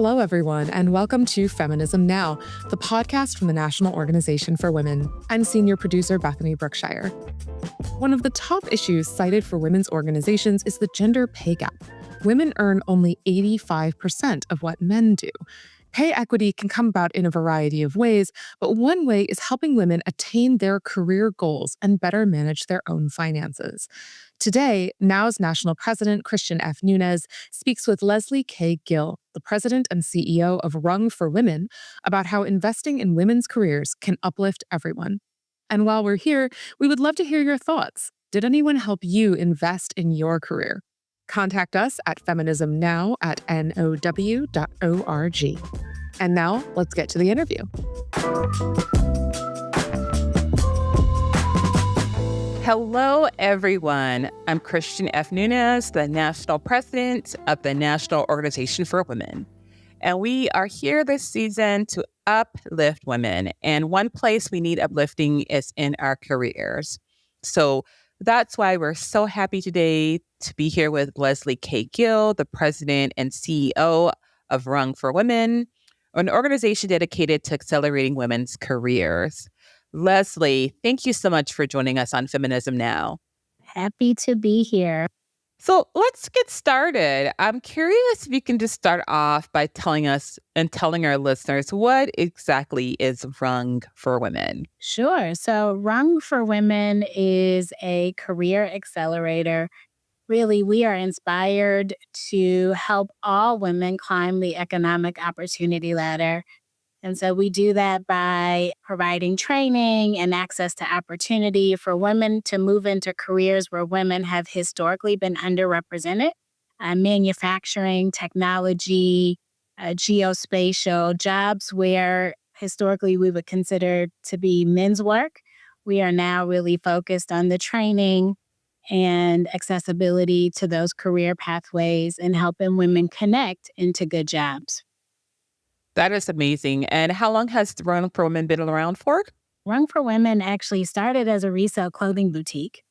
Hello, everyone, and welcome to Feminism Now, the podcast from the National Organization for Women. I'm senior producer Bethany Brookshire. One of the top issues cited for women's organizations is the gender pay gap. Women earn only 85% of what men do. Pay equity can come about in a variety of ways, but one way is helping women attain their career goals and better manage their own finances. Today, NOW's national president, Christian F. Nunes, speaks with Leslie K. Gill, the president and CEO of Rung for Women, about how investing in women's careers can uplift everyone. And while we're here, we would love to hear your thoughts. Did anyone help you invest in your career? Contact us at feminismnow@now.org. And now, let's get to the interview. Hello, everyone. I'm Christian F. Nunes, the national president of the National Organization for Women. And we are here this season to uplift women. And one place we need uplifting is in our careers. So that's why we're so happy today to be here with Leslie K. Gill, the president and CEO of Rung for Women, an organization dedicated to accelerating women's careers. Leslie, thank you so much for joining us on Feminism Now. Happy to be here. So let's get started. I'm curious if you can just start off by telling us and telling our listeners what exactly is Rung for Women. Sure. So Rung for Women is a career accelerator. Really, we are inspired to help all women climb the economic opportunity ladder. And so we do that by providing training and access to opportunity for women to move into careers where women have historically been underrepresented. Manufacturing, technology, geospatial jobs where historically we would consider to be men's work. We are now really focused on the training and accessibility to those career pathways and helping women connect into good jobs. That is amazing. And how long has Rung for Women been around for? Rung for Women actually started as a resale clothing boutique.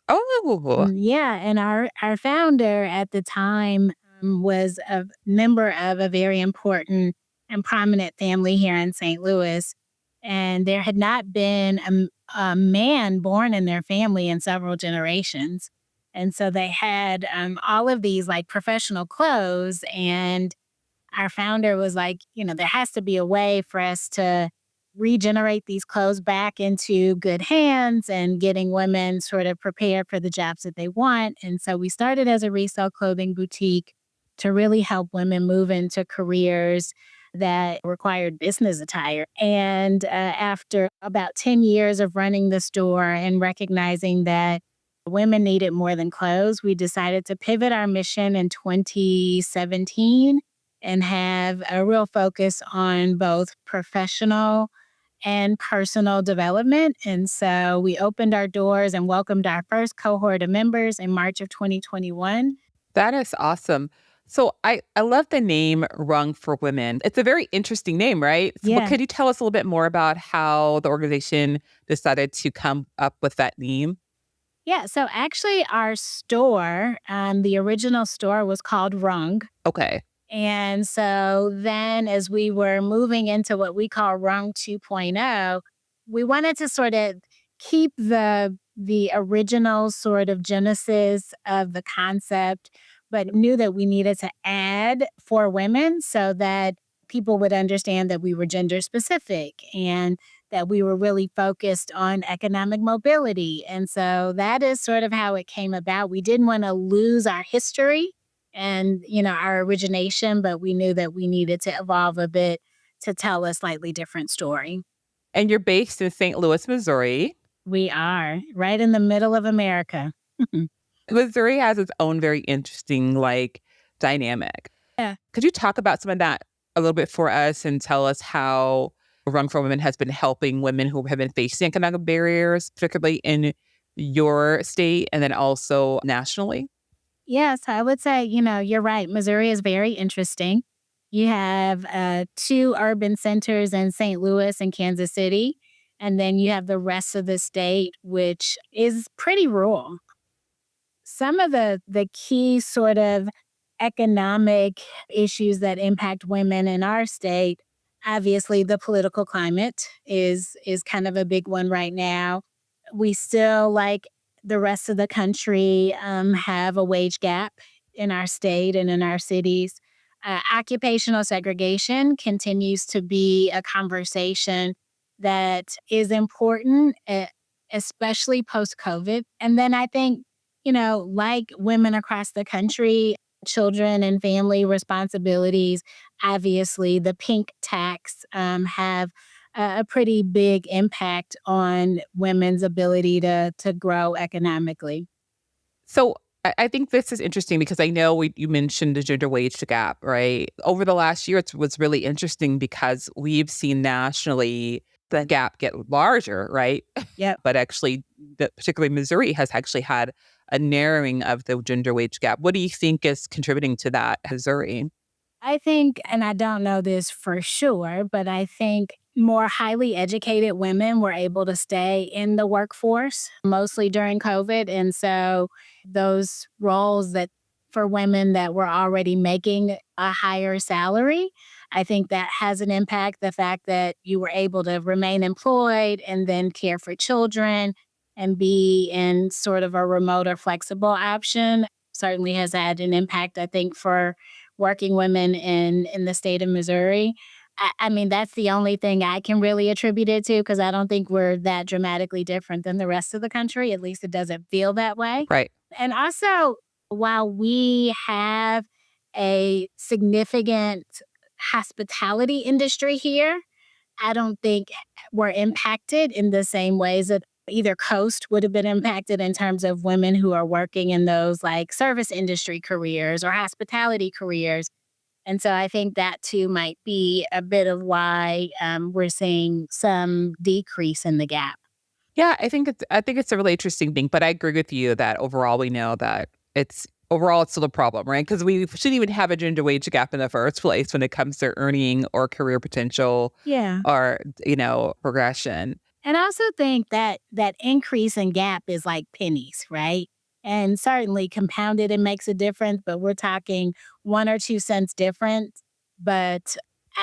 Oh. Yeah, and our founder at the time was a member of a very important and prominent family here in St. Louis. And there had not been a man born in their family in several generations. And so they had all of these like professional clothes, and our founder was like, there has to be a way for us to regenerate these clothes back into good hands and getting women sort of prepared for the jobs that they want. And so we started as a resale clothing boutique to really help women move into careers that required business attire. And after about 10 years of running the store and recognizing that women needed more than clothes, we decided to pivot our mission in 2017 and have a real focus on both professional and personal development. And so we opened our doors and welcomed our first cohort of members in March of 2021. That is awesome. So I love the name Rung for Women. It's a very interesting name, right? So Yeah. could you tell us a little bit more about how the organization decided to come up with that name? Yeah, so actually our store, the original store was called Rung. Okay. And so then as we were moving into what we call Rung 2.0, we wanted to sort of keep the original sort of genesis of the concept, but knew that we needed to add for women so that people would understand that we were gender specific and that we were really focused on economic mobility. And so that is sort of how it came about. We didn't want to lose our history and, our origination, but we knew that we needed to evolve a bit to tell a slightly different story. And you're based in St. Louis, Missouri. We are right in the middle of America. Missouri has its own very interesting, dynamic. Yeah. Could you talk about some of that a little bit for us and tell us how Rung for Women has been helping women who have been facing economic barriers, particularly in your state and then also nationally? Yes, I would say, you're right. Missouri is very interesting. You have 2 urban centers in St. Louis and Kansas City, and then you have the rest of the state, which is pretty rural. Some of the key sort of economic issues that impact women in our state, obviously the political climate is kind of a big one right now. We still, like the rest of the country, have a wage gap in our state and in our cities. Occupational segregation continues to be a conversation that is important, especially post COVID. And then I think, like women across the country, children and family responsibilities, obviously, the pink tax have a pretty big impact on women's ability to grow economically. So I think this is interesting because I know you mentioned the gender wage gap, right? Over the last year, it was really interesting because we've seen nationally the gap get larger, right? Yep. But actually, particularly Missouri has actually had a narrowing of the gender wage gap. What do you think is contributing to that, Missouri? I think, and I don't know this for sure, but I think more highly educated women were able to stay in the workforce, mostly during COVID. And so those roles that for women that were already making a higher salary, I think that has an impact. The fact that you were able to remain employed and then care for children and be in sort of a remote or flexible option certainly has had an impact, I think, for working women in the state of Missouri. I mean, that's the only thing I can really attribute it to because I don't think we're that dramatically different than the rest of the country. At least it doesn't feel that way. Right. And also, while we have a significant hospitality industry here, I don't think we're impacted in the same ways that either coast would have been impacted in terms of women who are working in those like service industry careers or hospitality careers. And so I think that too might be a bit of why we're seeing some decrease in the gap. Yeah, I think it's a really interesting thing, but I agree with you that overall we know that it's still a problem, right? Because we shouldn't even have a gender wage gap in the first place when it comes to earning or career potential Yeah. or progression. And I also think that that increase in gap is like pennies, right? And certainly compounded, it makes a difference, but we're talking 1 or 2 cents difference. But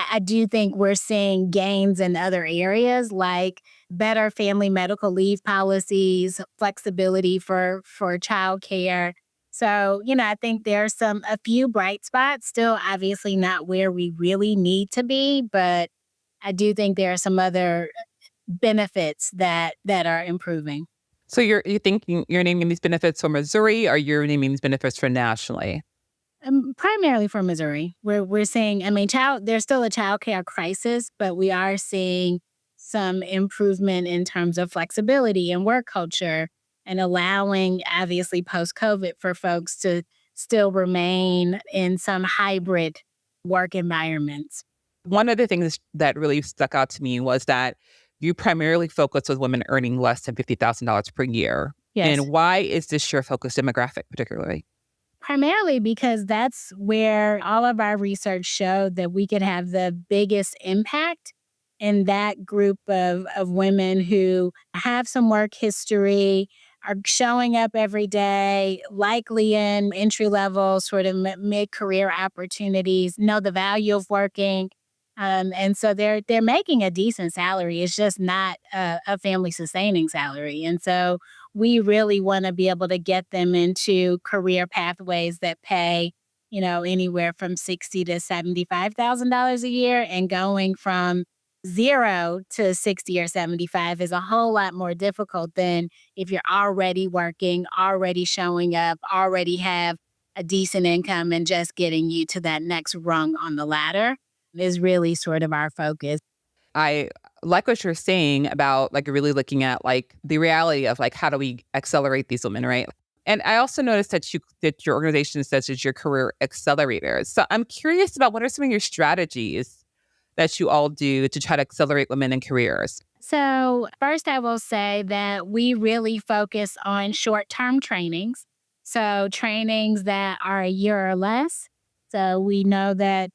I do think we're seeing gains in other areas like better family medical leave policies, flexibility for childcare. So, I think there's a few bright spots, still obviously not where we really need to be, but I do think there are some other benefits that are improving. So you thinking you're naming these benefits for Missouri, or you're naming these benefits for nationally? Primarily for Missouri, we're seeing. I mean, there's still a child care crisis, but we are seeing some improvement in terms of flexibility and work culture, and allowing, obviously, post COVID, for folks to still remain in some hybrid work environments. One of the things that really stuck out to me was that you primarily focus with women earning less than $50,000 per year. Yes. And why is this your focus demographic particularly? Primarily because that's where all of our research showed that we could have the biggest impact in that group of women who have some work history, are showing up every day, likely in entry level, sort of mid career opportunities, know the value of working. And so they're making a decent salary. It's just not a family sustaining salary. And so we really want to be able to get them into career pathways that pay, anywhere from $60,000 to $75,000 a year, and going from 0 to 60 or 75 is a whole lot more difficult than if you're already working, already showing up, already have a decent income, and just getting you to that next rung on the ladder is really sort of our focus. I like what you're saying about like really looking at like the reality of like how do we accelerate these women, right? And I also noticed that your organization says it's your career accelerators. So I'm curious about what are some of your strategies that you all do to try to accelerate women in careers? So, first, I will say that we really focus on short term trainings. So, trainings that are a year or less. So, we know that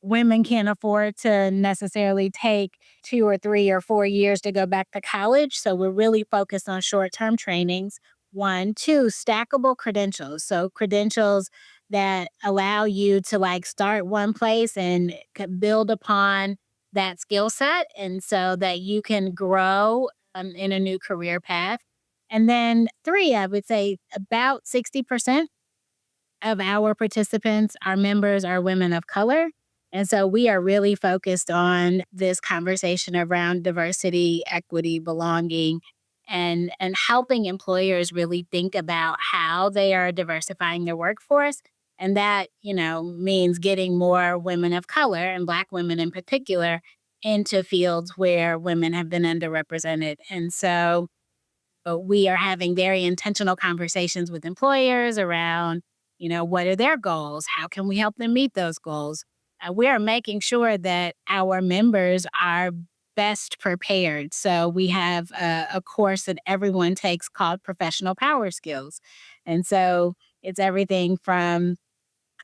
women can't afford to necessarily take 2 or 3 or 4 years to go back to college. So, we're really focused on short term trainings. 1, 2, stackable credentials. So, credentials that allow you to like start one place and build upon that skill set. And so that you can grow in a new career path. And then three, I would say about 60% of our participants, our members, are women of color. And so we are really focused on this conversation around diversity, equity, belonging, and helping employers really think about how they are diversifying their workforce. And that, means getting more women of color and Black women in particular into fields where women have been underrepresented. And so we are having very intentional conversations with employers around, what are their goals? How can we help them meet those goals? We are making sure that our members are best prepared. So we have a course that everyone takes called Professional Power Skills. And so it's everything from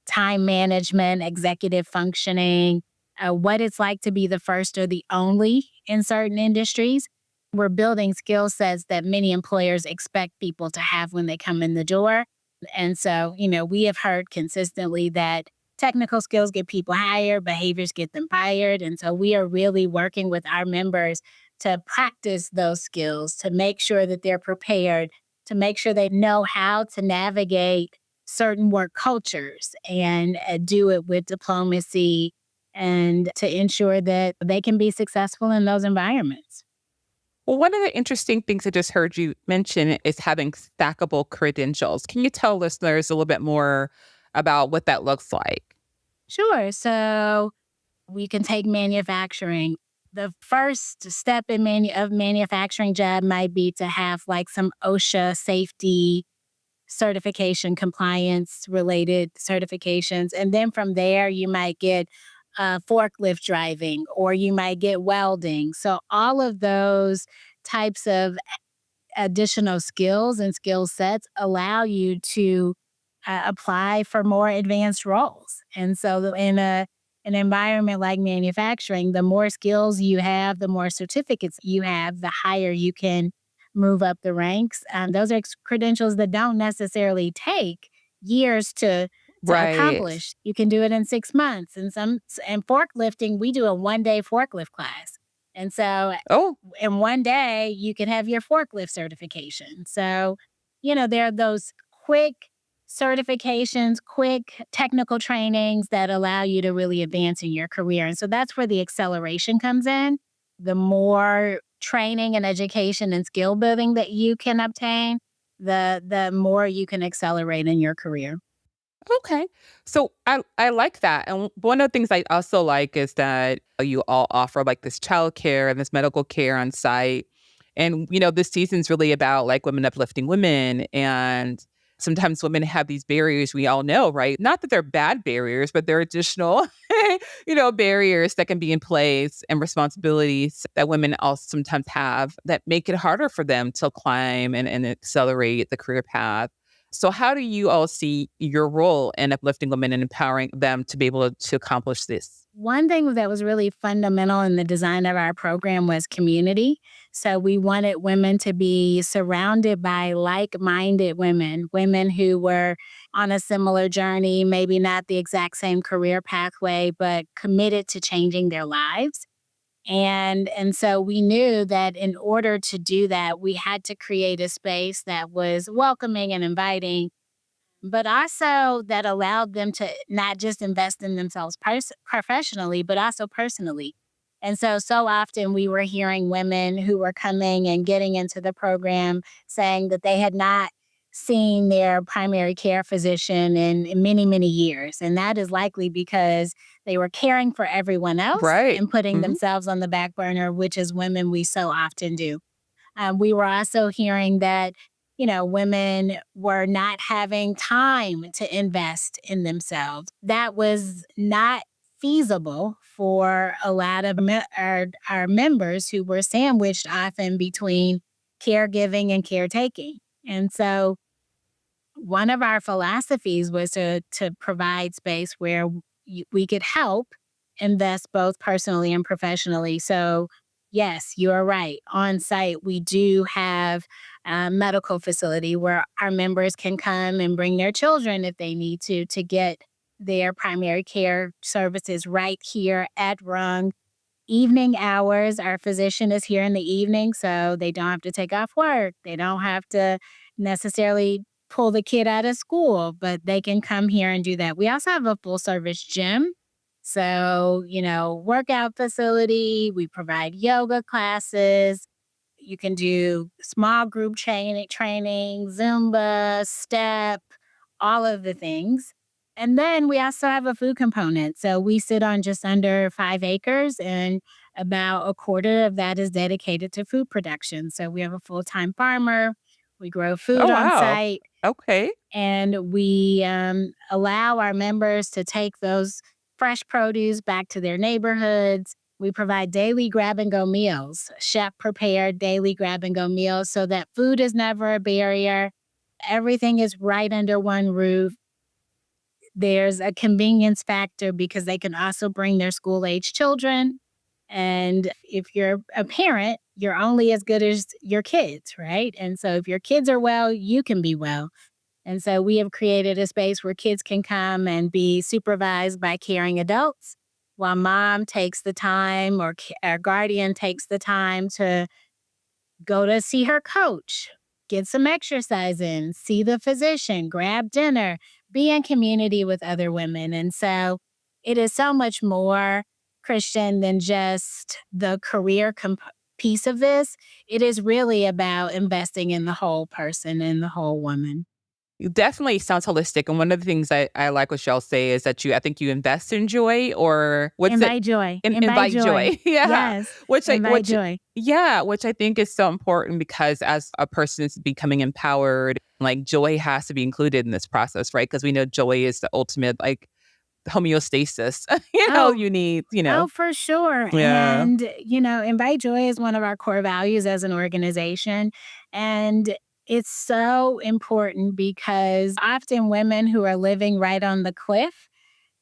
time management, executive functioning, what it's like to be the first or the only in certain industries. We're building skill sets that many employers expect people to have when they come in the door. And so, we have heard consistently that technical skills get people hired, behaviors get them fired. And so we are really working with our members to practice those skills, to make sure that they're prepared, to make sure they know how to navigate certain work cultures and do it with diplomacy and to ensure that they can be successful in those environments. Well, one of the interesting things I just heard you mention is having stackable credentials. Can you tell listeners a little bit more about what that looks like? Sure. So we can take manufacturing. The first step in manufacturing job might be to have like some OSHA safety certification, compliance related certifications. And then from there, you might get forklift driving or you might get welding. So all of those types of additional skills and skill sets allow you to apply for more advanced roles. And so in an environment like manufacturing, the more skills you have, the more certificates you have, the higher you can move up the ranks. Those are credentials that don't necessarily take years to Right. accomplish. You can do it in 6 months. And forklifting, we do a 1-day forklift class. And so Oh, in 1 day, you can have your forklift certification. So, there are those quick certifications, quick technical trainings that allow you to really advance in your career. And so that's where the acceleration comes in. The more training and education and skill building that you can obtain, the more you can accelerate in your career. okay. So I like that. And one of the things I also like is that you all offer like this childcare and this medical care on site. And, this season's really about like women uplifting women. And sometimes women have these barriers we all know, right? Not that they're bad barriers, but they're additional, barriers that can be in place and responsibilities that women also sometimes have that make it harder for them to climb and accelerate the career path. So how do you all see your role in uplifting women and empowering them to be able to accomplish this? One thing that was really fundamental in the design of our program was community. So we wanted women to be surrounded by like-minded women, women who were on a similar journey, maybe not the exact same career pathway, but committed to changing their lives. And so we knew that in order to do that, we had to create a space that was welcoming and inviting, but also that allowed them to not just invest in themselves professionally, but also personally. And so often we were hearing women who were coming and getting into the program saying that they had not seen their primary care physician in many, many years. And that is likely because they were caring for everyone else Right. and putting Hmm. themselves on the back burner, which is women we so often do. We were also hearing that, women were not having time to invest in themselves. That was not feasible for a lot of our members who were sandwiched often between caregiving and caretaking. And so one of our philosophies was to provide space where we could help invest both personally and professionally. So yes, you are right. On site, we do have medical facility where our members can come and bring their children if they need to get their primary care services right here at Rung. Evening hours, our physician is here in the evening, so they don't have to take off work. They don't have to necessarily pull the kid out of school, but they can come here and do that. We also have a full service gym. So, workout facility, we provide yoga classes. You can do small group training, Zumba, step, all of the things. And then we also have a food component. So we sit on just under 5 acres, and about a quarter of that is dedicated to food production. So we have a full-time farmer. We grow food Oh, on wow. site, Okay. and we allow our members to take those fresh produce back to their neighborhoods. We provide daily grab-and-go meals, chef-prepared daily grab-and-go meals, so that food is never a barrier. Everything is right under one roof. There's a convenience factor because they can also bring their school-age children. And if you're a parent, you're only as good as your kids, right? And so if your kids are well, you can be well. And so we have created a space where kids can come and be supervised by caring adults while mom takes the time, or our guardian takes the time to go to see her coach, get some exercise in, see the physician, grab dinner, be in community with other women. And so it is so much more, Christian, than just the career piece of this. It is really about investing in the whole person and the whole woman. It definitely sounds holistic. And one of the things I like what y'all say is that I think you invest in joy, or what's Invite it? joy. Invite joy. Yeah. Yes. Which Invite joy. Yeah, which I think is so important, because as a person is becoming empowered, like, joy has to be included in this process, right? Because we know joy is the ultimate, like, homeostasis, you need, Oh, for sure. Yeah. And, Invite Joy is one of our core values as an organization. And it's so important because often women who are living right on the cliff,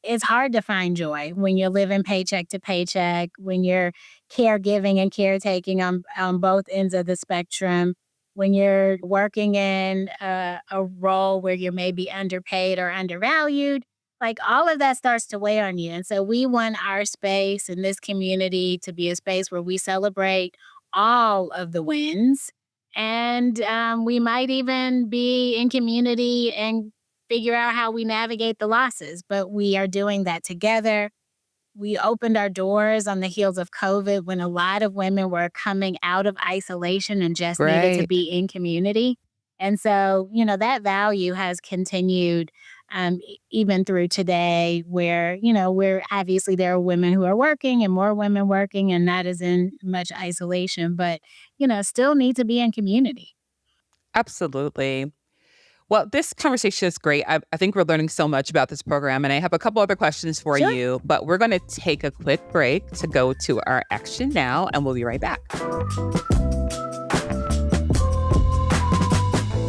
it's hard to find joy when you're living paycheck to paycheck, when you're caregiving and caretaking on both ends of the spectrum, when you're working in a role where you're maybe underpaid or undervalued. Like, all of that starts to weigh on you. And so we want our space in this community to be a space where we celebrate all of the wins. And we might even be in community and figure out how we navigate the losses. But we are doing that together. We opened our doors on the heels of COVID when a lot of women were coming out of isolation and just needed to Right. be in community. And so, that value has continued even through today, where, obviously there are women who are working and more women working, and not as in much isolation, but, still need to be in community. Absolutely. Well, this conversation is great. I think we're learning so much about this program, and I have a couple other questions for Sure. you, but we're going to take a quick break to go to our action now, and we'll be right back.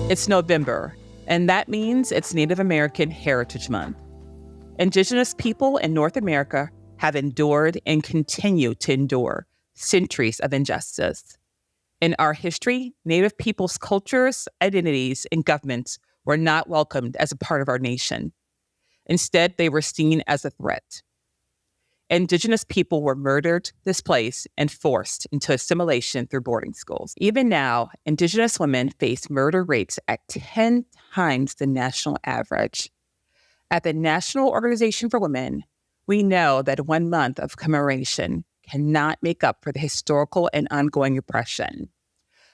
It's November, and that means it's Native American Heritage Month. Indigenous people in North America have endured and continue to endure centuries of injustice. In our history, Native people's cultures, identities, and governments were not welcomed as a part of our nation. Instead, they were seen as a threat. Indigenous people were murdered, displaced, and forced into assimilation through boarding schools. Even now, Indigenous women face murder rates at 10 times the national average. At the National Organization for Women, we know that 1 month of commemoration cannot make up for the historical and ongoing oppression.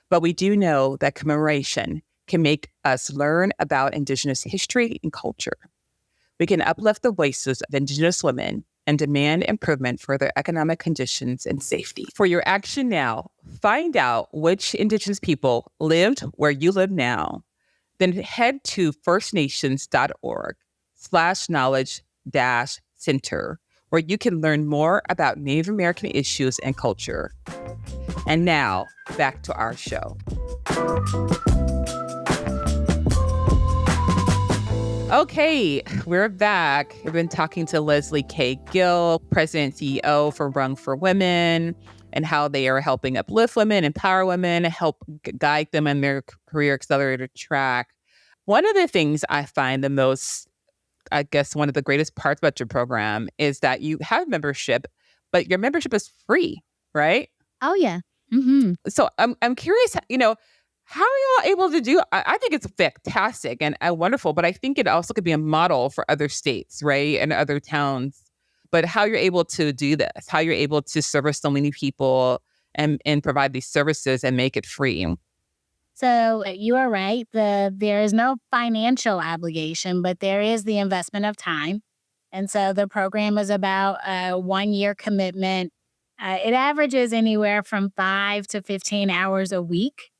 But we do know that commemoration can make us learn about Indigenous history and culture. We can uplift the voices of Indigenous women and demand improvement for their economic conditions and safety. For your action now, find out which Indigenous people lived where you live now. Then head to firstnations.org/knowledge-center, where you can learn more about Native American issues and culture. And now, back to our show. Okay, we're back. We've been talking to Leslie K. Gill, President and CEO for Rung for Women. and how they are helping uplift women, empower women, help guide them in their career accelerator track. One of the things I find the most, I guess, one of the greatest parts about your program is that you have membership, but your membership is free, right? Oh, yeah. Mm-hmm. So I'm curious, how are y'all able to do? I think it's fantastic and wonderful, but I think it also could be a model for other states, right, and other towns. But how you're able to do this, how you're able to service so many people and provide these services and make it free. So you are right. There is no financial obligation, but there is the investment of time. And so the program is about a 1-year commitment. It averages anywhere from 5 to 15 hours a week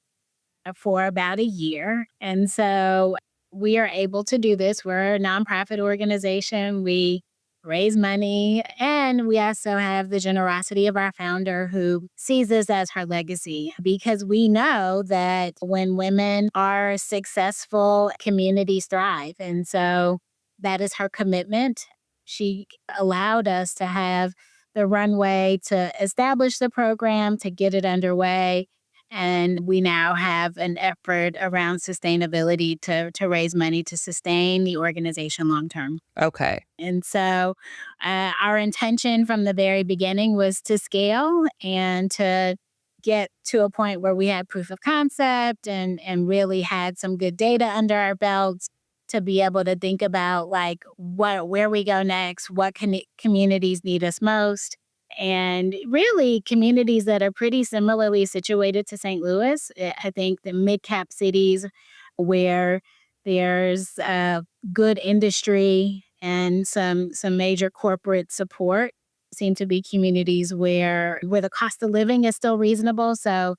for about a year. And so we are able to do this. We're a nonprofit organization. We raise money, and we also have the generosity of our founder who sees this as her legacy, because we know that when women are successful, communities thrive. And so that is her commitment. She allowed us to have the runway to establish the program, to get it underway. And we now have an effort around sustainability to raise money to sustain the organization long term. Okay. And so our intention from the very beginning was to scale and to get to a point where we had proof of concept and really had some good data under our belts to be able to think about like where we go next, what communities need us most. And really, communities that are pretty similarly situated to St. Louis. I think the mid-cap cities where there's good industry and some major corporate support seem to be communities where the cost of living is still reasonable. So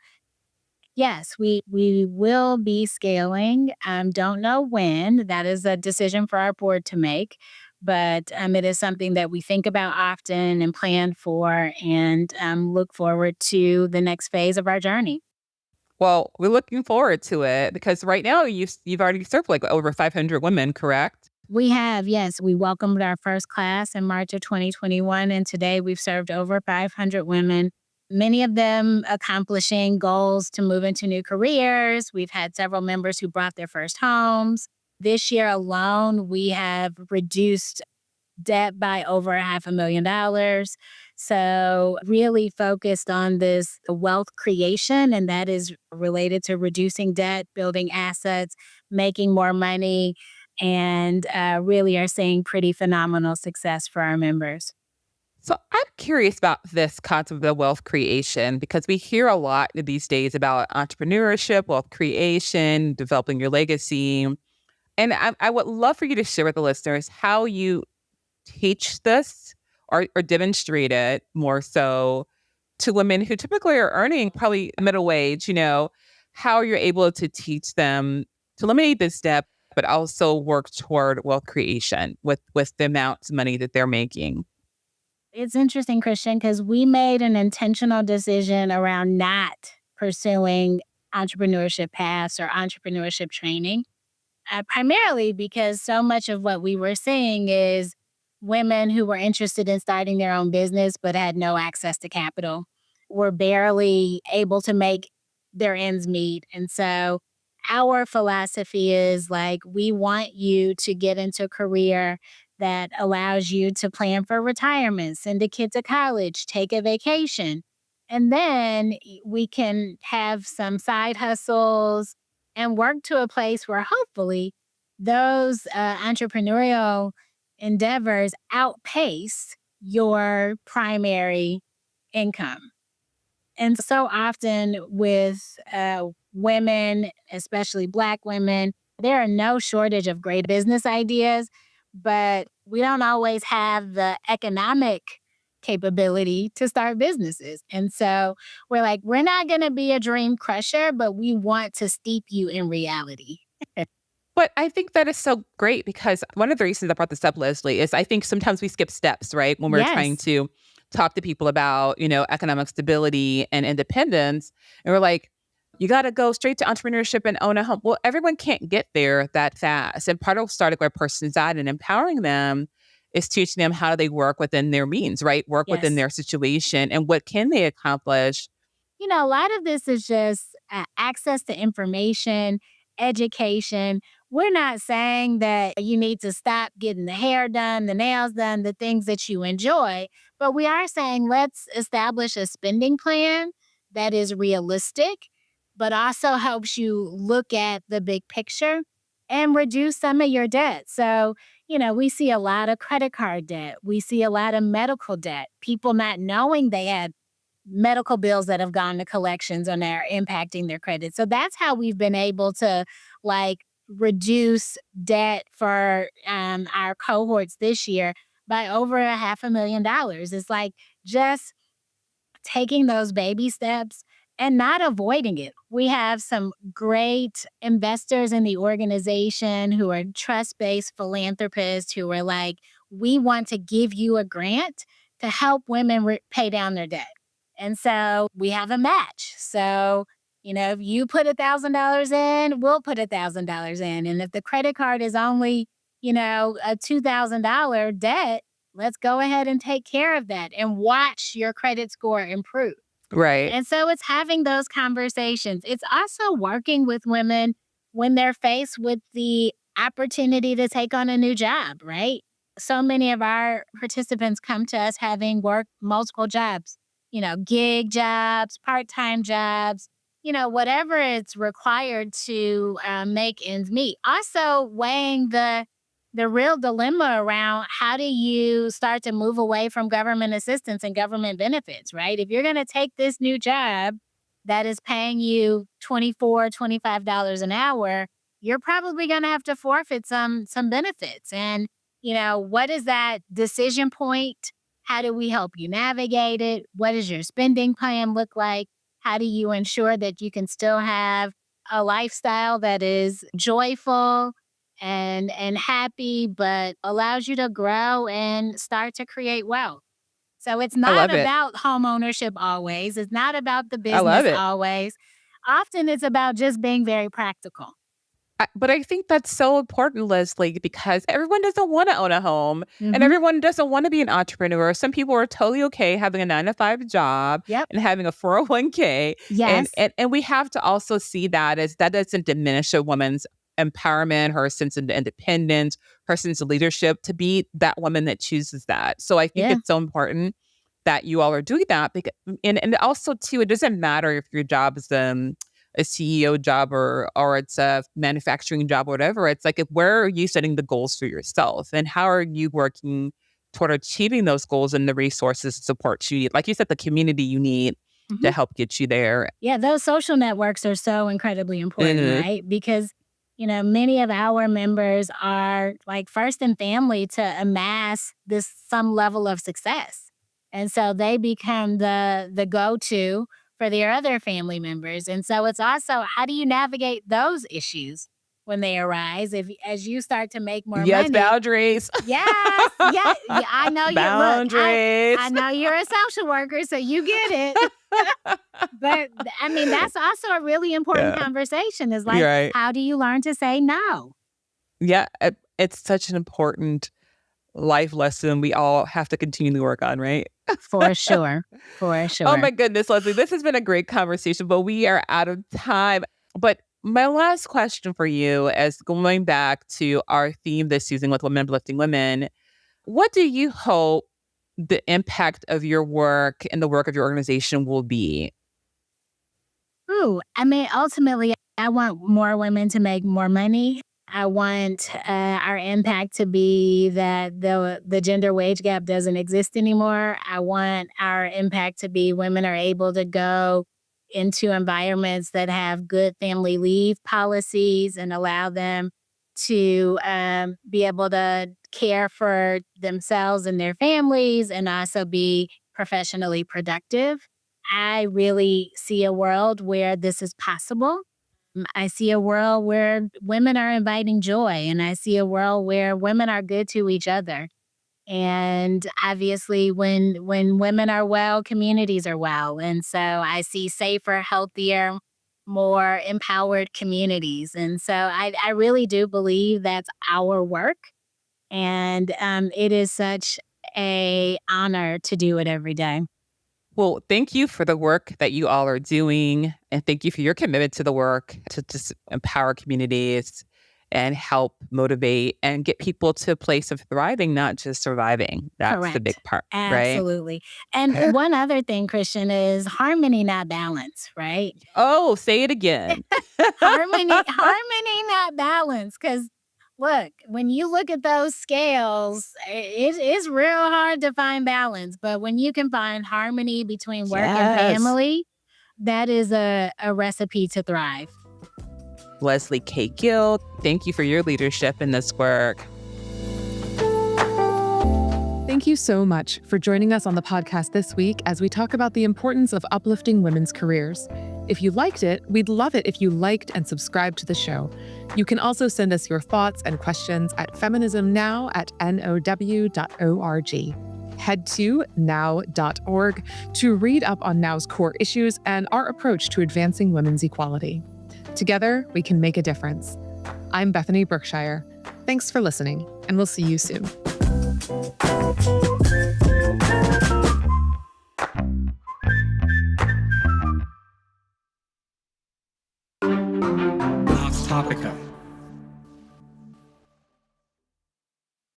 yes, we will be scaling. Don't know when. That is a decision for our board to make. But it is something that we think about often and plan for, and look forward to the next phase of our journey. Well, we're looking forward to it because right now you've already served like over 500 women, correct? We have, yes. We welcomed our first class in March of 2021, and today we've served over 500 women, many of them accomplishing goals to move into new careers. We've had several members who brought their first homes. This year alone, we have reduced debt by over $500,000. So really focused on this wealth creation, and that is related to reducing debt, building assets, making more money, and really are seeing pretty phenomenal success for our members. So I'm curious about this concept of wealth creation because we hear a lot these days about entrepreneurship, wealth creation, developing your legacy. And I would love for you to share with the listeners how you teach this or demonstrate it more so to women who typically are earning probably middle wage, how you're able to teach them to eliminate this debt, but also work toward wealth creation with the amount of money that they're making. It's interesting, Christian, because we made an intentional decision around not pursuing entrepreneurship paths or entrepreneurship training. Primarily because so much of what we were seeing is women who were interested in starting their own business but had no access to capital, were barely able to make their ends meet. And so our philosophy is like, we want you to get into a career that allows you to plan for retirement, send a kid to college, take a vacation, and then we can have some side hustles and work to a place where hopefully those entrepreneurial endeavors outpace your primary income. And so often with women, especially Black women, there are no shortage of great business ideas, but we don't always have the economic capability to start businesses. And so we're like, we're not going to be a dream crusher, but we want to steep you in reality. But I think that is so great because one of the reasons I brought this up, Leslie, is I think sometimes we skip steps, right? When we're trying to talk to people about, economic stability and independence. And we're like, you got to go straight to entrepreneurship and own a home. Well, everyone can't get there that fast. And part of starting where a person's at and empowering them is teaching them how they work within their means, right? Work within Yes. their situation and what can they accomplish. A lot of this is just access to information, education. We're not saying that you need to stop getting the hair done, the nails done, the things that you enjoy, but we are saying let's establish a spending plan that is realistic, but also helps you look at the big picture and reduce some of your debt. So, we see a lot of credit card debt. We see a lot of medical debt, people not knowing they had medical bills that have gone to collections and are impacting their credit. So that's how we've been able to like reduce debt for our cohorts this year by over $500,000. It's like just taking those baby steps and not avoiding it. We have some great investors in the organization who are trust based philanthropists who are like, we want to give you a grant to help women pay down their debt. And so we have a match. So, if you put $1,000 in, we'll put $1,000 in. And if the credit card is only, a $2,000 debt, let's go ahead and take care of that and watch your credit score improve. Right. And so it's having those conversations. It's also working with women when they're faced with the opportunity to take on a new job, right? So many of our participants come to us having worked multiple jobs, gig jobs, part-time jobs, whatever it's required to make ends meet. Also weighing the real dilemma around how do you start to move away from government assistance and government benefits, right? If you're going to take this new job that is paying you $24, $25 an hour, you're probably going to have to forfeit some benefits. And, what is that decision point? How do we help you navigate it? What does your spending plan look like? How do you ensure that you can still have a lifestyle that is joyful and happy, but allows you to grow and start to create wealth? So it's I not love it. about home ownership always. It's not about the I love business it. always. Often it's about just being very practical. But I think that's so important, Leslie, because everyone doesn't want to own a home and Hmm. everyone doesn't want to be an entrepreneur. Some people are totally okay having a 9 to 5 job Yep. and having a 401k. And, Yes. and, and we have to also see that as that doesn't diminish a woman's empowerment, her sense of independence, her sense of leadership to be that woman that chooses that. So I think Yeah. it's so important that you all are doing that. Because, and also, too, it doesn't matter if your job is a CEO job or it's a manufacturing job or whatever. It's like, where are you setting the goals for yourself and how are you working toward achieving those goals and the resources and support you need? Like you said, the community you need Mhm. to help get you there. Yeah, those social networks are so incredibly important, Mhm. right? Because, many of our members are like first in family to amass this some level of success. And so they become the go-to for their other family members. And so it's also how do you navigate those issues when they arise if as you start to make more Yes, money. boundaries. Yes, yeah, yeah, I know you look, I Boundaries. know you're a social worker, so you get it. But I mean, that's also a really important Yeah, conversation is like, you're right. how do you learn to say no? Yeah, it's such an important life lesson we all have to continually work on, right? For sure. For Oh sure. my goodness, Leslie, this has been a great conversation, but we are out of time. But my last question for you is going back to our theme this season with Women Uplifting Women. What do you hope the impact of your work and the work of your organization will be? Ooh, I mean, ultimately, I want more women to make more money. I want our impact to be that the gender wage gap doesn't exist anymore. I want our impact to be women are able to go into environments that have good family leave policies and allow them to be able to care for themselves and their families and also be professionally productive. I really see a world where this is possible. I see a world where women are inviting joy, and I see a world where women are good to each other. And obviously, when women are well, communities are well. And so I see safer, healthier, more empowered communities. And so I really do believe that's our work. And it is such a honor to do it every day. Well, thank you for the work that you all are doing. And thank you for your commitment to the work to just empower communities and help motivate and get people to a place of thriving, not just surviving. That's the Correct. big part, right? Absolutely. And one other thing, Christian, is harmony, not balance, right? Oh, say it again. Harmony, not balance. Because look, when you look at those scales, it's real hard to find balance. But when you can find harmony between work and Yes. family, that is a recipe to thrive. Leslie K. Gill, thank you for your leadership in this work. Thank you so much for joining us on the podcast this week as we talk about the importance of uplifting women's careers. If you liked it, we'd love it if you liked and subscribed to the show. You can also send us your thoughts and questions at feminismnow@now.org. Head to now.org to read up on Now's core issues and our approach to advancing women's equality. Together, we can make a difference. I'm Bethany Brookshire. Thanks for listening, and we'll see you soon. Topica.